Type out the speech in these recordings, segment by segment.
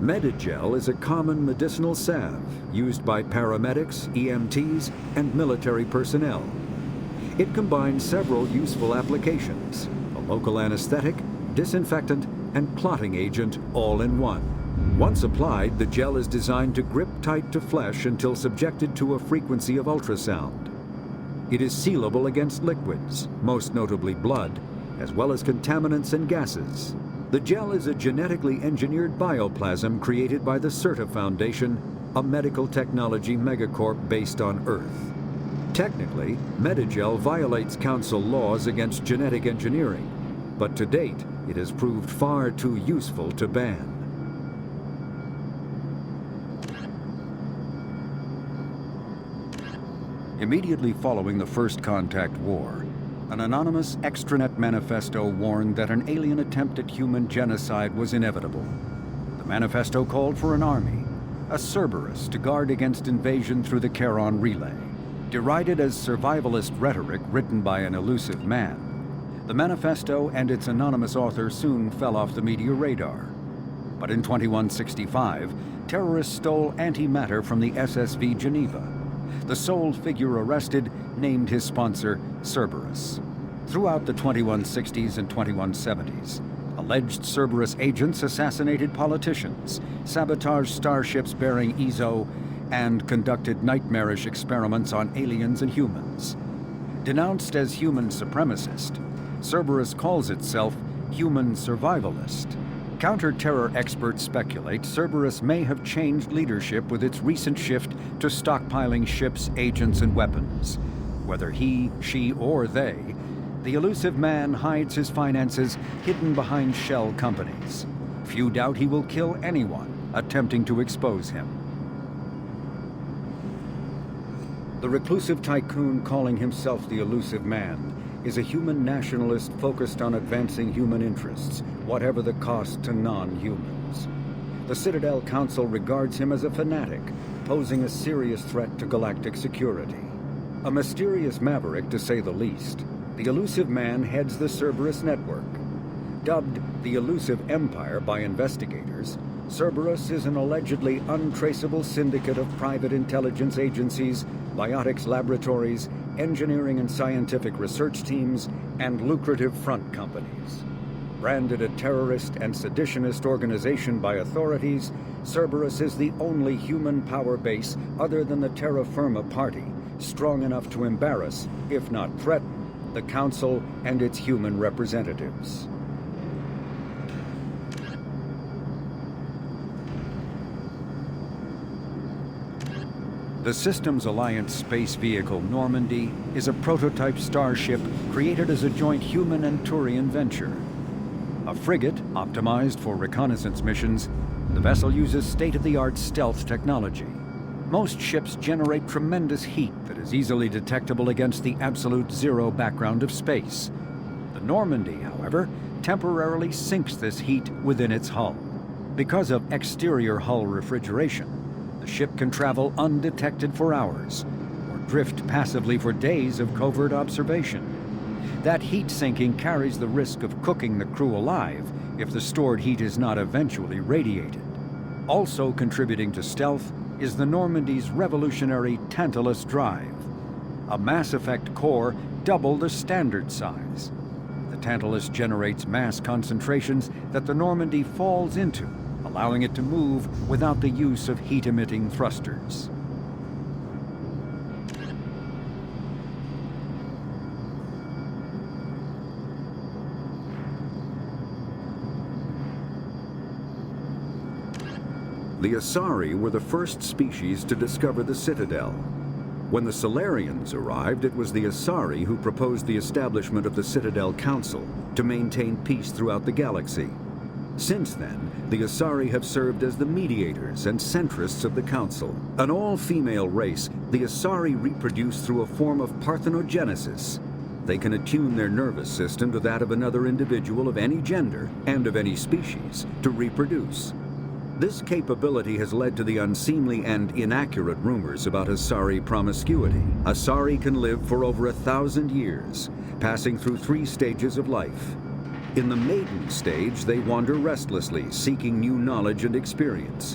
Medigel is a common medicinal salve used by paramedics, EMTs, and military personnel. It combines several useful applications: a local anesthetic, disinfectant, and clotting agent all in one. Once applied, the gel is designed to grip tight to flesh until subjected to a frequency of ultrasound. It is sealable against liquids, most notably blood, as well as contaminants and gases. The gel is a genetically engineered bioplasm created by the CERTA Foundation, a medical technology megacorp based on Earth. Technically, Medigel violates Council laws against genetic engineering, but to date, it has proved far too useful to ban. Immediately following the First Contact War, an anonymous extranet manifesto warned that an alien attempt at human genocide was inevitable. The manifesto called for an army, a Cerberus, to guard against invasion through the Charon Relay. Derided as survivalist rhetoric written by an elusive man, the manifesto and its anonymous author soon fell off the media radar. But in 2165, terrorists stole antimatter from the SSV Geneva. The sole figure arrested named his sponsor Cerberus. Throughout the 2160s and 2170s, alleged Cerberus agents assassinated politicians, sabotaged starships bearing EZO, and conducted nightmarish experiments on aliens and humans. Denounced as human supremacist, Cerberus calls itself human survivalist. Counter-terror experts speculate Cerberus may have changed leadership with its recent shift to stockpiling ships, agents, and weapons. Whether he, she, or they, the elusive man hides his finances hidden behind shell companies. Few doubt he will kill anyone attempting to expose him. The reclusive tycoon calling himself the elusive man is a human nationalist focused on advancing human interests, whatever the cost to non-humans. The Citadel Council regards him as a fanatic, posing a serious threat to galactic security. A mysterious maverick, to say the least, the elusive man heads the Cerberus network. Dubbed the Elusive Empire by investigators, Cerberus is an allegedly untraceable syndicate of private intelligence agencies, biotics laboratories, engineering and scientific research teams, and lucrative front companies. Branded a terrorist and seditionist organization by authorities, Cerberus is the only human power base other than the Terra Firma Party strong enough to embarrass, if not threaten, the Council and its human representatives. The Systems Alliance space vehicle Normandy is a prototype starship created as a joint human and Turian venture. A frigate optimized for reconnaissance missions, the vessel uses state-of-the-art stealth technology. Most ships generate tremendous heat that is easily detectable against the absolute zero background of space. The Normandy, however, temporarily sinks this heat within its hull. Because of exterior hull refrigeration, the ship can travel undetected for hours, or drift passively for days of covert observation. That heat sinking carries the risk of cooking the crew alive if the stored heat is not eventually radiated. Also contributing to stealth is the Normandy's revolutionary Tantalus drive, a Mass Effect core double the standard size. The Tantalus generates mass concentrations that the Normandy falls into, allowing it to move without the use of heat-emitting thrusters. The Asari were the first species to discover the Citadel. When the Solarians arrived, it was the Asari who proposed the establishment of the Citadel Council to maintain peace throughout the galaxy. Since then, the Asari have served as the mediators and centrists of the Council. An all-female race, the Asari reproduce through a form of parthenogenesis. They can attune their nervous system to that of another individual of any gender and of any species to reproduce. This capability has led to the unseemly and inaccurate rumors about Asari promiscuity. Asari can live for over 1,000 years, passing through 3 stages of life. In the maiden stage, they wander restlessly, seeking new knowledge and experience.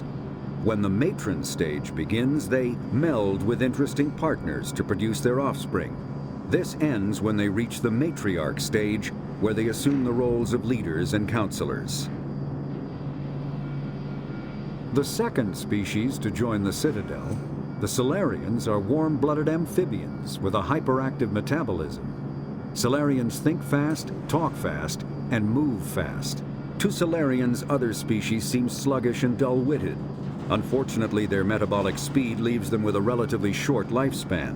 When the matron stage begins, they meld with interesting partners to produce their offspring. This ends when they reach the matriarch stage, where they assume the roles of leaders and counselors. The second species to join the Citadel, the Solarians, are warm-blooded amphibians with a hyperactive metabolism. Solarians think fast, talk fast, and move fast. To Solarians, other species seem sluggish and dull-witted. Unfortunately, their metabolic speed leaves them with a relatively short lifespan.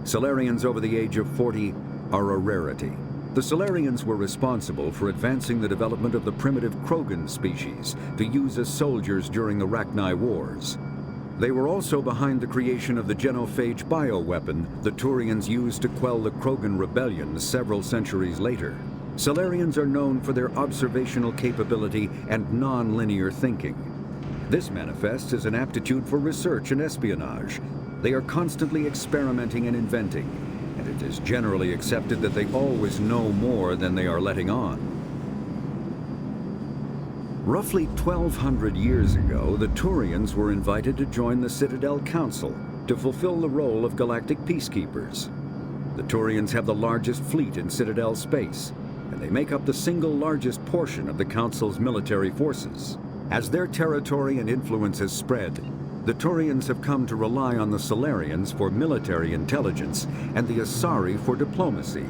Solarians over the age of 40 are a rarity. The Solarians were responsible for advancing the development of the primitive Krogan species to use as soldiers during the Rachni Wars. They were also behind the creation of the genophage bioweapon the Turians used to quell the Krogan rebellion several centuries later. Solarians are known for their observational capability and non-linear thinking. This manifests as an aptitude for research and espionage. They are constantly experimenting and inventing, and it is generally accepted that they always know more than they are letting on. Roughly 1,200 years ago, the Turians were invited to join the Citadel Council to fulfill the role of galactic peacekeepers. The Turians have the largest fleet in Citadel space, and they make up the single largest portion of the Council's military forces. As their territory and influence has spread, the Turians have come to rely on the Solarians for military intelligence and the Asari for diplomacy.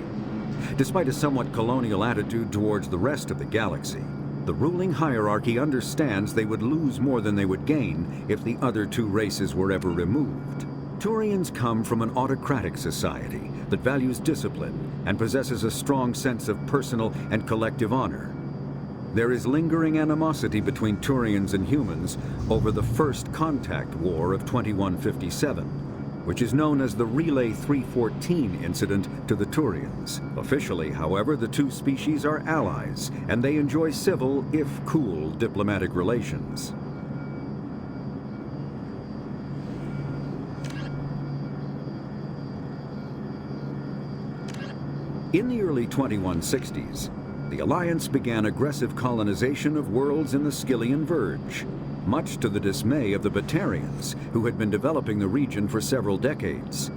Despite a somewhat colonial attitude towards the rest of the galaxy, the ruling hierarchy understands they would lose more than they would gain if the other two races were ever removed. Turians come from an autocratic society that values discipline and possesses a strong sense of personal and collective honor. There is lingering animosity between Turians and humans over the First Contact War of 2157, which is known as the Relay 314 incident to the Turians. Officially, however, the two species are allies, and they enjoy civil, if cool, diplomatic relations. In the early 2160s, the Alliance began aggressive colonization of worlds in the Skyllian Verge, much to the dismay of the Batarians, who had been developing the region for several decades.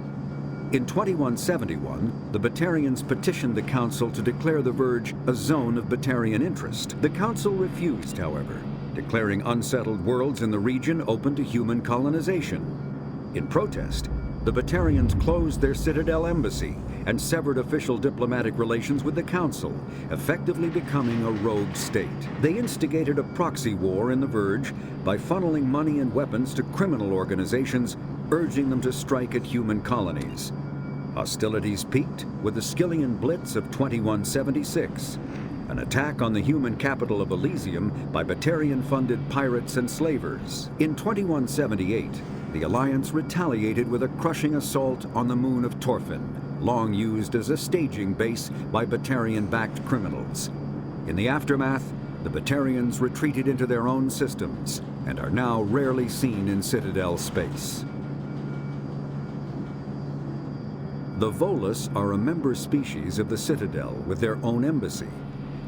In 2171, the Batarians petitioned the Council to declare the Verge a zone of Batarian interest. The Council refused, however, declaring unsettled worlds in the region open to human colonization. In protest, the Batarians closed their Citadel embassy and severed official diplomatic relations with the Council, effectively becoming a rogue state. They instigated a proxy war in the Verge by funneling money and weapons to criminal organizations, urging them to strike at human colonies. Hostilities peaked with the Skyllian Blitz of 2176, an attack on the human capital of Elysium by Batarian-funded pirates and slavers. In 2178, the Alliance retaliated with a crushing assault on the moon of Torfin, long used as a staging base by Batarian-backed criminals. In the aftermath, the Batarians retreated into their own systems and are now rarely seen in Citadel space. The Volus are a member species of the Citadel with their own embassy,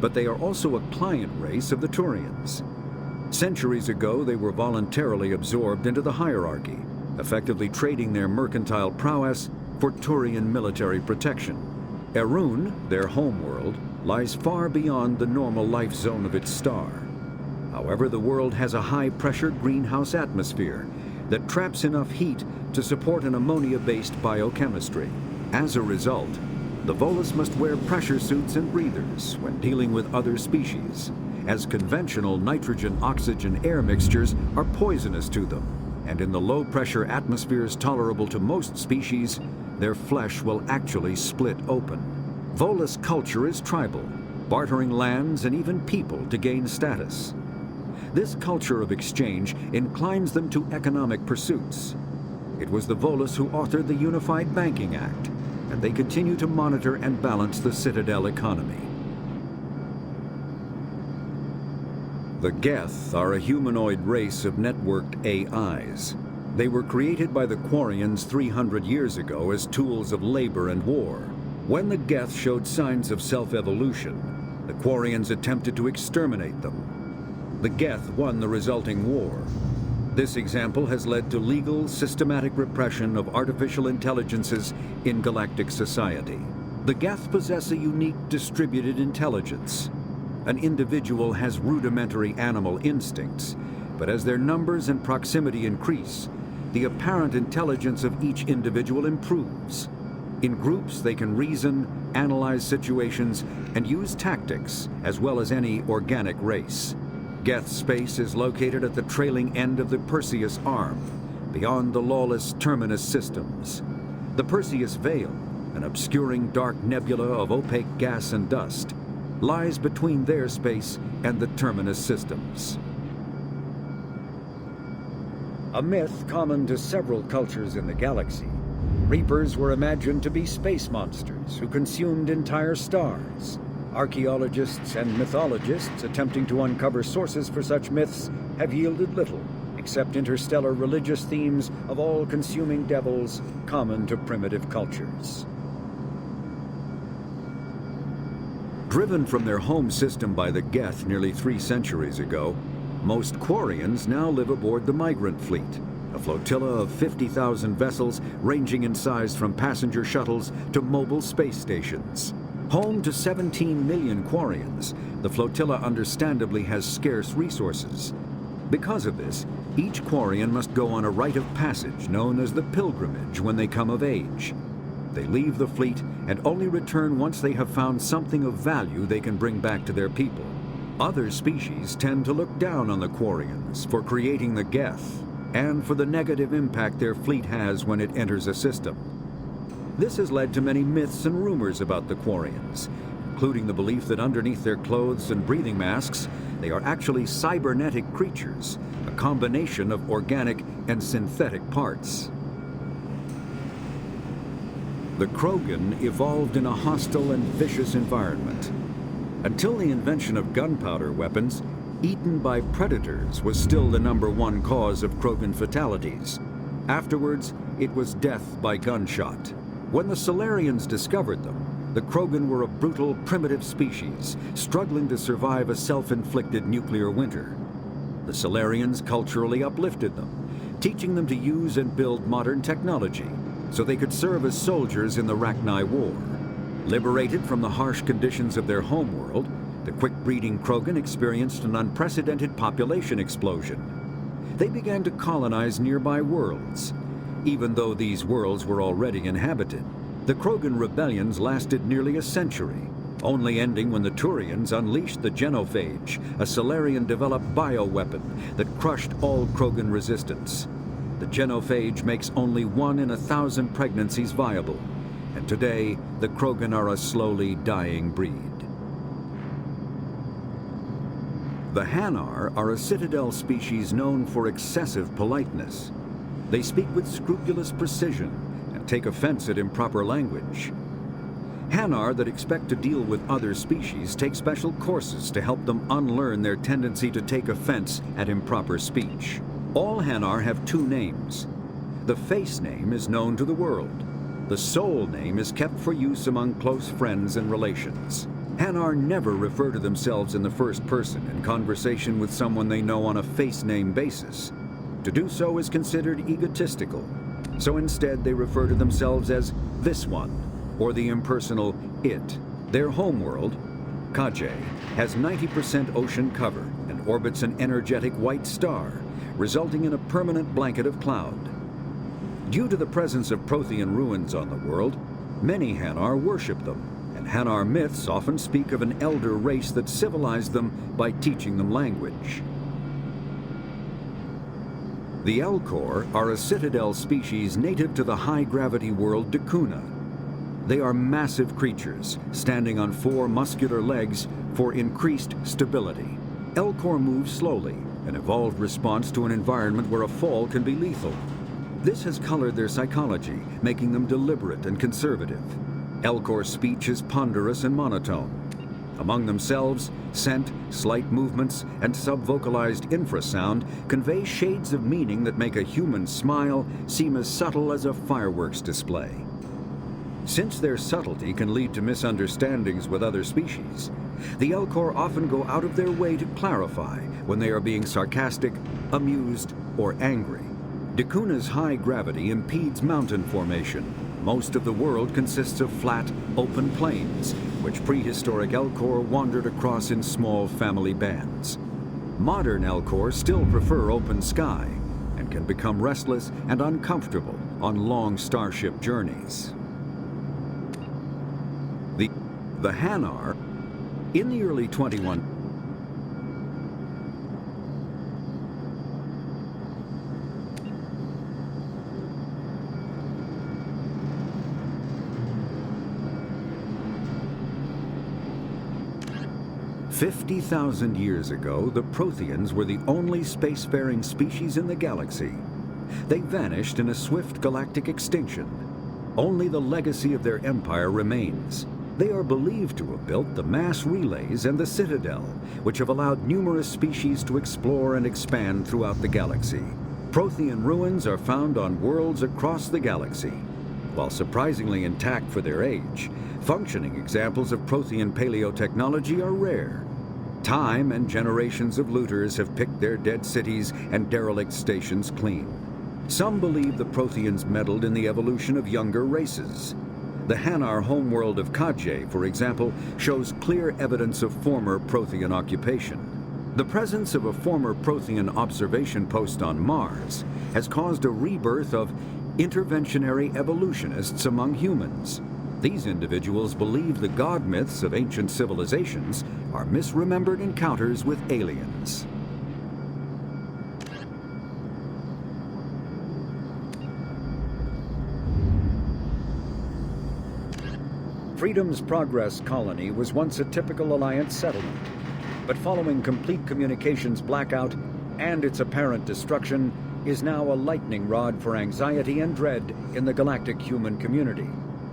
but they are also a client race of the Turians. Centuries ago, they were voluntarily absorbed into the hierarchy, effectively trading their mercantile prowess for Turian military protection. Erun, their homeworld, lies far beyond the normal life zone of its star. However, the world has a high-pressure greenhouse atmosphere that traps enough heat to support an ammonia-based biochemistry. As a result, the Volus must wear pressure suits and breathers when dealing with other species, as conventional nitrogen-oxygen air mixtures are poisonous to them, and in the low-pressure atmospheres tolerable to most species, their flesh will actually split open. Volus culture is tribal, bartering lands and even people to gain status. This culture of exchange inclines them to economic pursuits. It was the Volus who authored the Unified Banking Act, and they continue to monitor and balance the Citadel economy. The Geth are a humanoid race of networked AIs. They were created by the Quarians 300 years ago as tools of labor and war. When the Geth showed signs of self-evolution, The Quarians attempted to exterminate them. The Geth won the resulting war. This example has led to legal, systematic repression of artificial intelligences in galactic society. The Geth possess a unique distributed intelligence. An individual has rudimentary animal instincts, but as their numbers and proximity increase, the apparent intelligence of each individual improves. In groups, they can reason, analyze situations, and use tactics, as well as any organic race. Geth space is located at the trailing end of the Perseus Arm, beyond the lawless Terminus systems. The Perseus Veil, an obscuring dark nebula of opaque gas and dust, lies between their space and the Terminus systems. A myth common to several cultures in the galaxy, Reapers were imagined to be space monsters who consumed entire stars. Archaeologists and mythologists attempting to uncover sources for such myths have yielded little, except interstellar religious themes of all-consuming devils common to primitive cultures. Driven from their home system by the Geth nearly 3 centuries ago, most Quarians now live aboard the Migrant Fleet, a flotilla of 50,000 vessels ranging in size from passenger shuttles to mobile space stations. Home to 17 million Quarians, the flotilla understandably has scarce resources. Because of this, each Quarian must go on a rite of passage known as the pilgrimage when they come of age. They leave the fleet and only return once they have found something of value they can bring back to their people. Other species tend to look down on the Quarians for creating the Geth and for the negative impact their fleet has when it enters a system. This has led to many myths and rumors about the Quarians, including the belief that underneath their clothes and breathing masks, they are actually cybernetic creatures, a combination of organic and synthetic parts. The Krogan evolved in a hostile and vicious environment. Until the invention of gunpowder weapons, eaten by predators was still the #1 cause of Krogan fatalities. Afterwards, it was death by gunshot. When the Solarians discovered them, the Krogan were a brutal, primitive species, struggling to survive a self-inflicted nuclear winter. The Solarians culturally uplifted them, teaching them to use and build modern technology, so they could serve as soldiers in the Rachni War. Liberated from the harsh conditions of their homeworld, the quick-breeding Krogan experienced an unprecedented population explosion. They began to colonize nearby worlds. Even though these worlds were already inhabited, the Krogan rebellions lasted nearly a century, only ending when the Turians unleashed the Genophage, a Solarian-developed bioweapon that crushed all Krogan resistance. The Genophage makes only 1 in 1,000 pregnancies viable, and today the Krogan are a slowly dying breed. The Hanar are a citadel species known for excessive politeness. They speak with scrupulous precision and take offense at improper language. Hanar that expect to deal with other species take special courses to help them unlearn their tendency to take offense at improper speech. All Hanar have 2 names. The face name is known to the world. The soul name is kept for use among close friends and relations. Hanar never refer to themselves in the first person in conversation with someone they know on a face name basis. To do so is considered egotistical, so instead they refer to themselves as this one, or the impersonal it. Their homeworld, Kaje, has 90% ocean cover and orbits an energetic white star, resulting in a permanent blanket of cloud. Due to the presence of Prothean ruins on the world, many Hanar worship them, and Hanar myths often speak of an elder race that civilized them by teaching them language. The Elcor are a citadel species native to the high-gravity world Dakuna. They are massive creatures, standing on 4 muscular legs for increased stability. Elcor move slowly, an evolved response to an environment where a fall can be lethal. This has colored their psychology, making them deliberate and conservative. Elcor speech is ponderous and monotone. Among themselves, scent, slight movements, and sub-vocalized infrasound convey shades of meaning that make a human smile seem as subtle as a fireworks display. Since their subtlety can lead to misunderstandings with other species, The Elcor often go out of their way to clarify when they are being sarcastic, amused, or angry. Dacuna's high gravity impedes mountain formation. Most of the world consists of flat, open plains, which prehistoric Elcor wandered across in small family bands. Modern Elcor still prefer open sky and can become restless and uncomfortable on long starship journeys. The Hanar, in the early 21... "50,000 years ago, the Protheans were the only spacefaring species in the galaxy. They vanished in a swift galactic extinction. Only the legacy of their empire remains. They are believed to have built the mass relays and the Citadel, which have allowed numerous species to explore and expand throughout the galaxy. Prothean ruins are found on worlds across the galaxy. While surprisingly intact for their age, functioning examples of Prothean paleotechnology are rare. Time and generations of looters have picked their dead cities and derelict stations clean. Some believe the Protheans meddled in the evolution of younger races. The Hanar homeworld of Kadje, for example, shows clear evidence of former Prothean occupation. The presence of a former Prothean observation post on Mars has caused a rebirth of interventionary evolutionists among humans. These individuals believe the god myths of ancient civilizations are misremembered encounters with aliens. Freedom's Progress colony was once a typical Alliance settlement, but following complete communications blackout and its apparent destruction, is now a lightning rod for anxiety and dread in the galactic human community.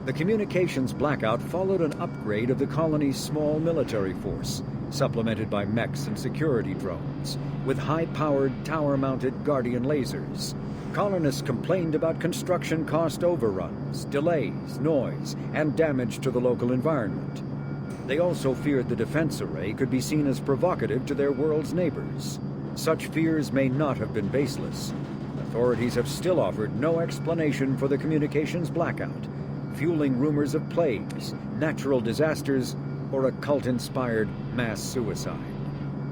The communications blackout followed an upgrade of the colony's small military force, supplemented by mechs and security drones, with high-powered, tower-mounted Guardian lasers. Colonists complained about construction cost overruns, delays, noise, and damage to the local environment. They also feared the defense array could be seen as provocative to their world's neighbors. Such fears may not have been baseless. Authorities have still offered no explanation for the communications blackout, fueling rumors of plagues, natural disasters, or a cult-inspired mass suicide.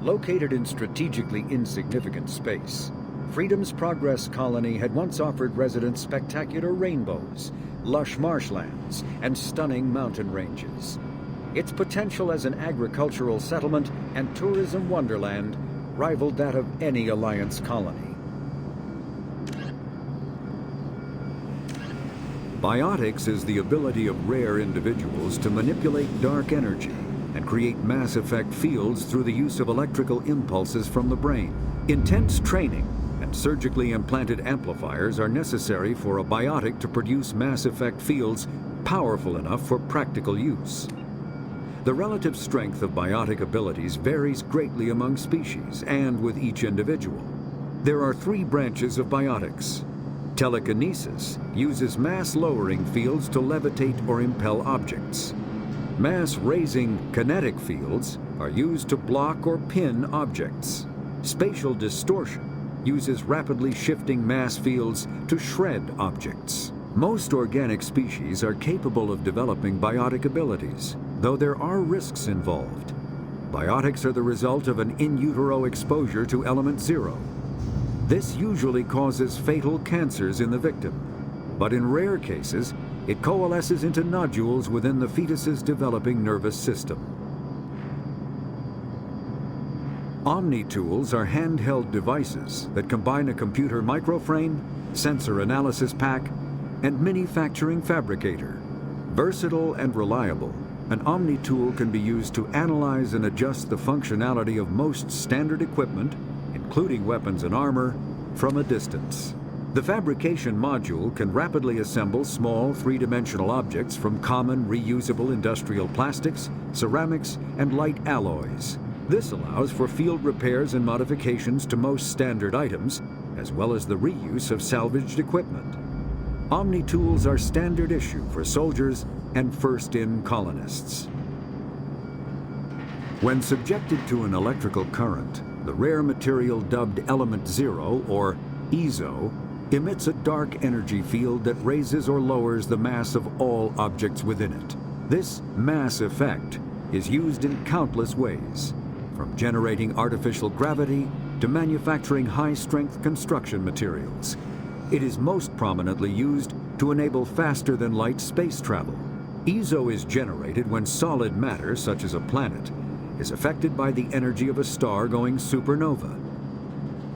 Located in strategically insignificant space, Freedom's Progress colony had once offered residents spectacular rainbows, lush marshlands, and stunning mountain ranges. Its potential as an agricultural settlement and tourism wonderland rivaled that of any Alliance colony. Biotics is the ability of rare individuals to manipulate dark energy and create mass effect fields through the use of electrical impulses from the brain. Intense training and surgically implanted amplifiers are necessary for a biotic to produce mass effect fields powerful enough for practical use. The relative strength of biotic abilities varies greatly among species and with each individual. There are three branches of biotics. Telekinesis uses mass-lowering fields to levitate or impel objects. Mass-raising kinetic fields are used to block or pin objects. Spatial distortion uses rapidly shifting mass fields to shred objects. Most organic species are capable of developing biotic abilities, though there are risks involved. Biotics are the result of an in utero exposure to element 0. This usually causes fatal cancers in the victim, but in rare cases, it coalesces into nodules within the fetus's developing nervous system. Omni-tools are handheld devices that combine a computer microframe, sensor analysis pack, and manufacturing fabricator. Versatile and reliable, an Omni-tool can be used to analyze and adjust the functionality of most standard equipment, including weapons and armor, from a distance. The fabrication module can rapidly assemble small three-dimensional objects from common reusable industrial plastics, ceramics, and light alloys. This allows for field repairs and modifications to most standard items, as well as the reuse of salvaged equipment. Omni-tools are standard issue for soldiers and first-in colonists. When subjected to an electrical current, the rare material dubbed element zero, or EZO, emits a dark energy field that raises or lowers the mass of all objects within it. This mass effect is used in countless ways, from generating artificial gravity to manufacturing high-strength construction materials. It is most prominently used to enable faster-than-light space travel. EZO is generated when solid matter, such as a planet, is affected by the energy of a star going supernova.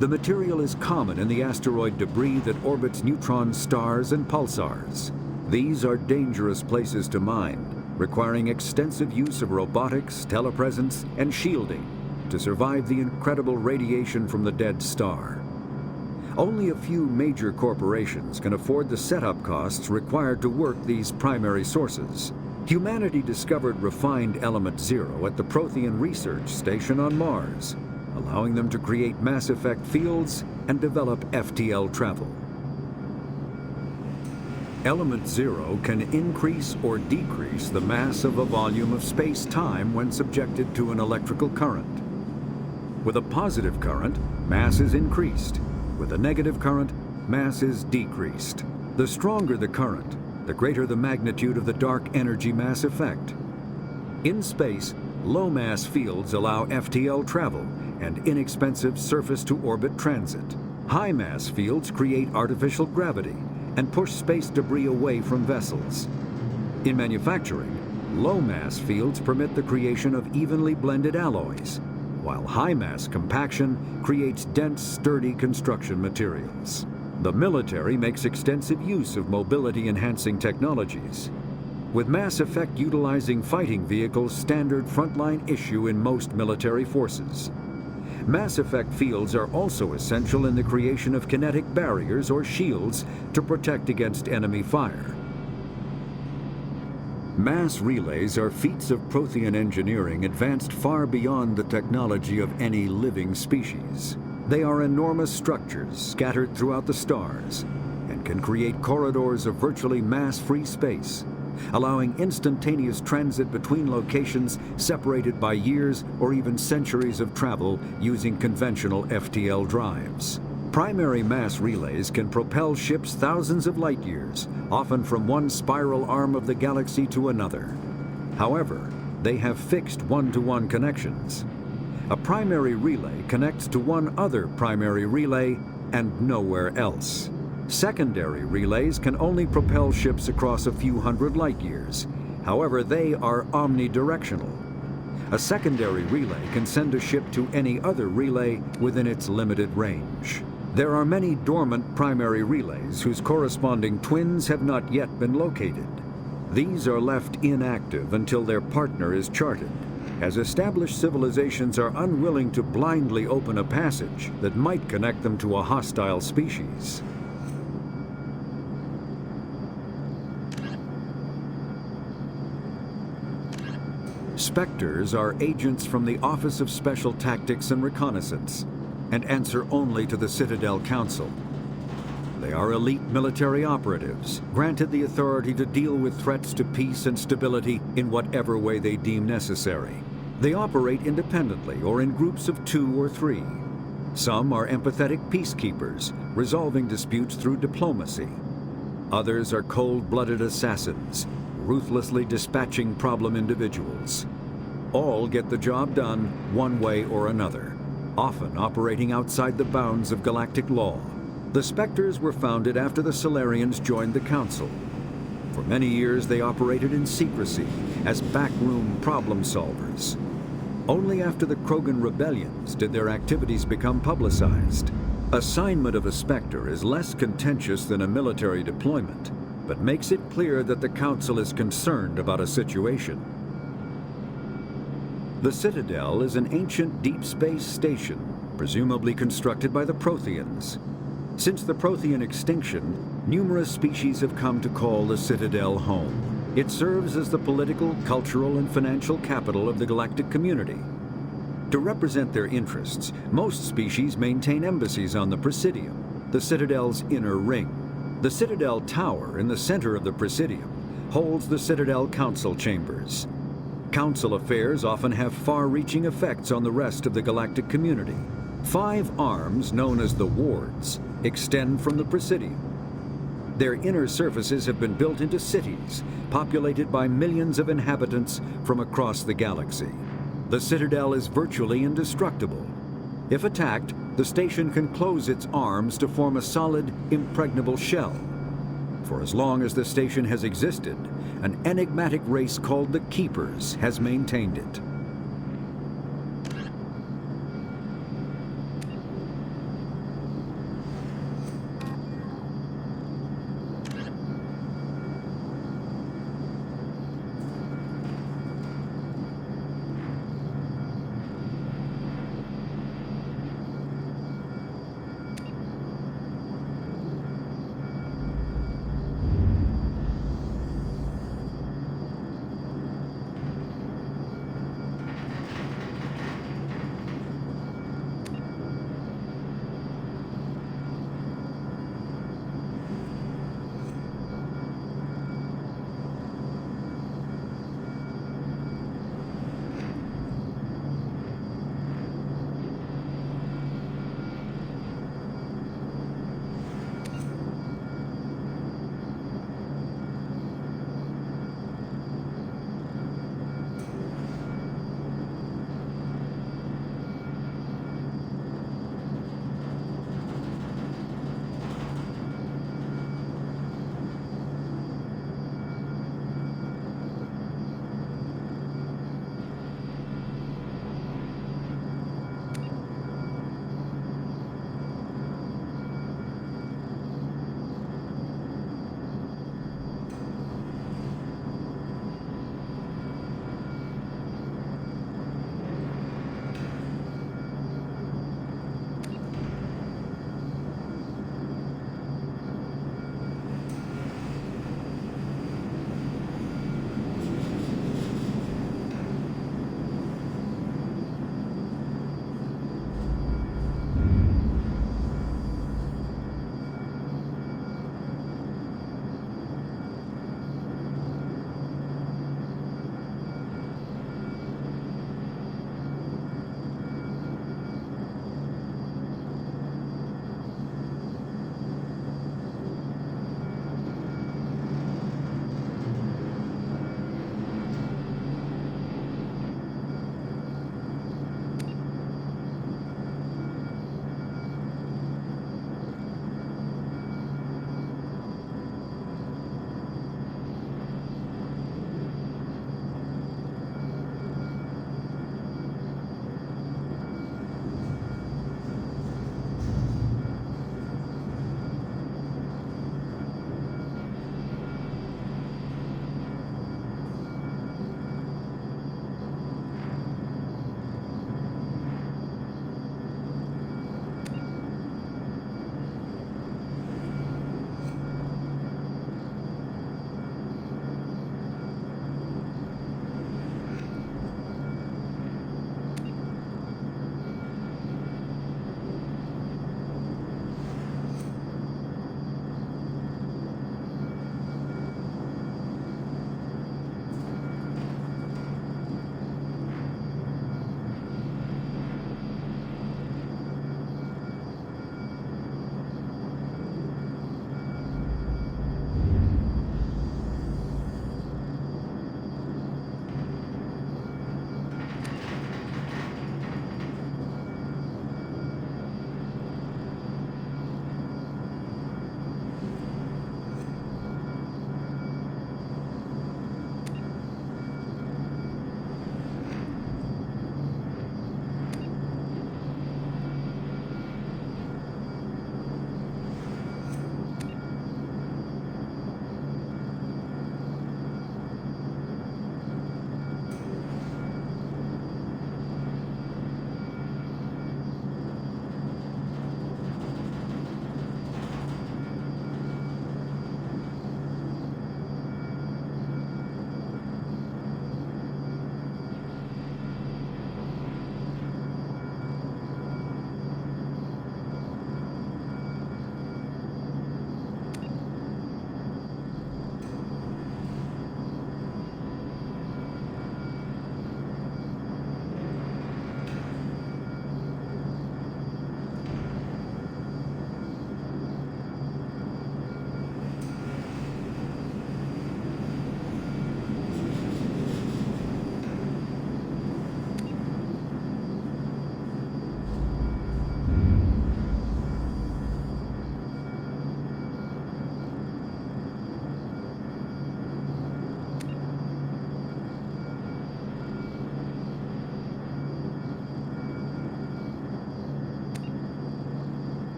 The material is common in the asteroid debris that orbits neutron stars and pulsars. These are dangerous places to mine, requiring extensive use of robotics, telepresence, and shielding to survive the incredible radiation from the dead star. Only a few major corporations can afford the setup costs required to work these primary sources. Humanity discovered refined element zero at the Prothean Research Station on Mars, allowing them to create mass effect fields and develop FTL travel. Element zero can increase or decrease the mass of a volume of space-time when subjected to an electrical current. With a positive current, mass is increased. With a negative current, mass is decreased. The stronger the current, the greater the magnitude of the dark energy mass effect. In space, low-mass fields allow FTL travel and inexpensive surface-to-orbit transit. High-mass fields create artificial gravity and push space debris away from vessels. In manufacturing, low-mass fields permit the creation of evenly blended alloys, while high-mass compaction creates dense, sturdy construction materials. The military makes extensive use of mobility-enhancing technologies, with mass effect utilizing fighting vehicles standard frontline issue in most military forces. Mass effect fields are also essential in the creation of kinetic barriers or shields to protect against enemy fire. Mass relays are feats of Prothean engineering advanced far beyond the technology of any living species. They are enormous structures scattered throughout the stars and can create corridors of virtually mass-free space, allowing instantaneous transit between locations separated by years or even centuries of travel using conventional FTL drives. Primary mass relays can propel ships thousands of light years, often from one spiral arm of the galaxy to another. However, they have fixed one-to-one connections. A primary relay connects to one other primary relay and nowhere else. Secondary relays can only propel ships across a few hundred light years. However, they are omnidirectional. A secondary relay can send a ship to any other relay within its limited range. There are many dormant primary relays whose corresponding twins have not yet been located. These are left inactive until their partner is charted, as established civilizations are unwilling to blindly open a passage that might connect them to a hostile species. Spectres are agents from the Office of Special Tactics and Reconnaissance, and answer only to the Citadel Council. They are elite military operatives, granted the authority to deal with threats to peace and stability in whatever way they deem necessary. They operate independently or in groups of 2 or 3. Some are empathetic peacekeepers, resolving disputes through diplomacy. Others are cold-blooded assassins, ruthlessly dispatching problem individuals. All get the job done one way or another, often operating outside the bounds of galactic law. The Spectres were founded after the Solarians joined the Council. For many years they operated in secrecy as backroom problem solvers. Only after the Krogan rebellions did their activities become publicized. Assignment of a Spectre is less contentious than a military deployment, but makes it clear that the Council is concerned about a situation. The Citadel is an ancient deep space station, presumably constructed by the Protheans. Since the Prothean extinction, numerous species have come to call the Citadel home. It serves as the political, cultural, and financial capital of the galactic community. To represent their interests, most species maintain embassies on the Presidium, the Citadel's inner ring. The Citadel Tower in the center of the Presidium holds the Citadel Council chambers. Council affairs often have far-reaching effects on the rest of the galactic community. 5 arms, known as the wards, extend from the Presidium. Their inner surfaces have been built into cities, populated by millions of inhabitants from across the galaxy. The Citadel is virtually indestructible. If attacked, the station can close its arms to form a solid, impregnable shell. For as long as the station has existed, an enigmatic race called the Keepers has maintained it.